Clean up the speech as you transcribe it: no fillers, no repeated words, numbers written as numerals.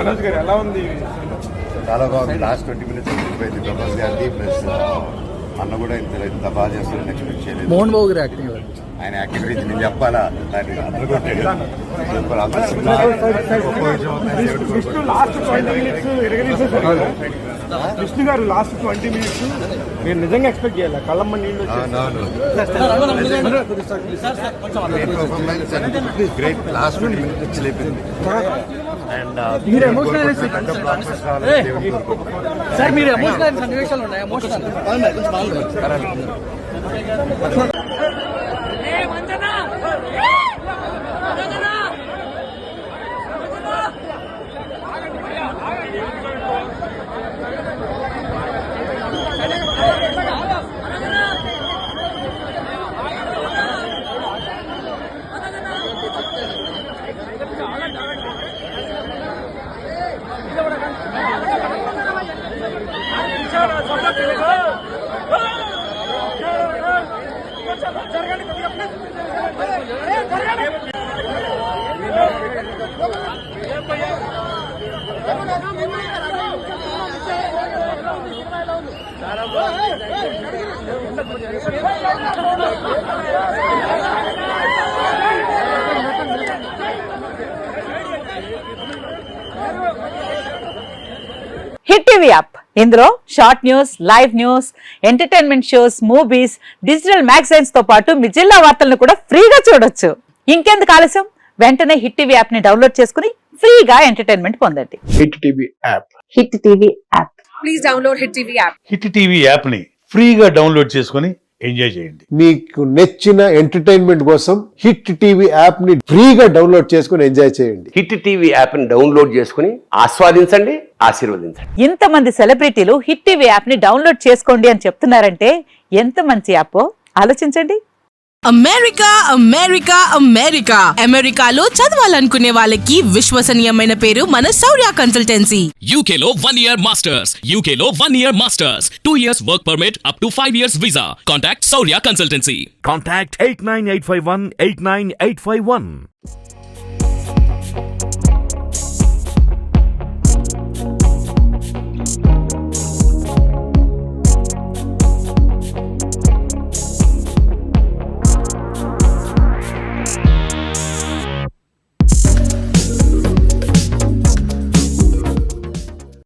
మనోజ్ గారు ఎలా ఉంది? చాలా బాగుంది. లాస్ట్ 20 minutes అయిపోయింది ప్రభాస్ గారిది. ప్లస్ అన్న కూడా ఇంత బాగా చేస్తారని ఎక్స్పెక్ట్ చేయలేదు. మోహన్ బాబు గారి యాక్టింగ్, ఆయన యాక్టింగ్ గురించి నేను చెప్పాలా? దాన్ని అందరూ కొట్టాడు. విష్ణు గారు లాస్ట్ 20 minutes మీరు నిజంగా ఎక్స్పెక్ట్ చేయాలి. కళ్ళమ్మ నీళ్ళు గ్రేట్. లాస్ట్ 20 minutes వచ్చి లేపింది. అండ్ మీరు ఎమోషనల్ సార్, మీరు ఎమోషనల్ సన్నివేశాలు ఉన్నాయి. Emotional hit TV app. ఇందులో short news, live news, entertainment shows, movies, digital magazines తో పాటు మీ జిల్లా వార్తలను కూడా ఫ్రీగా చూడొచ్చు. ఇంకెందుకు ఆలస్యం? వెంటనే హిట్ టీవీ యాప్ ని డౌన్లోడ్ చేసుకుని ఫ్రీగా ఎంటర్టైన్మెంట్ పొందండి. Hit TV app. Hit TV app. Please download hit TV app. Hit TV app ని ఫ్రీగా డౌన్లోడ్ చేసుకుని ఎంజాయ్ చేయండి. మీకు నచ్చిన ఎంటర్టైన్మెంట్ కోసం హిట్ టీవీ యాప్ ని ఫ్రీగా డౌన్లోడ్ చేసుకుని ఎంజాయ్ చేయండి. హిట్ టీవీ యాప్ ని డౌన్లోడ్ చేసుకుని ఆస్వాదించండి, ఆశీర్వదించండి. ఇంతమంది సెలబ్రిటీలు హిట్ టీవీ యాప్ ని డౌన్లోడ్ చేసుకోండి అని చెప్తున్నారంటే ఎంత మంచి యాప్ ఆలోచించండి. అమెరికా అమెరికా అమెరికా అమెరికాలో చదవాలనుకునే వాళ్ళకి విశ్వసనీయమైన పేరు మన శౌర్య కన్సల్టెన్సీ. UK లో 1 year masters. UK లో 1 year masters. 2 years work permit up to 5 years visa. Contact Saurya Consultancy. Contact 89851 89851.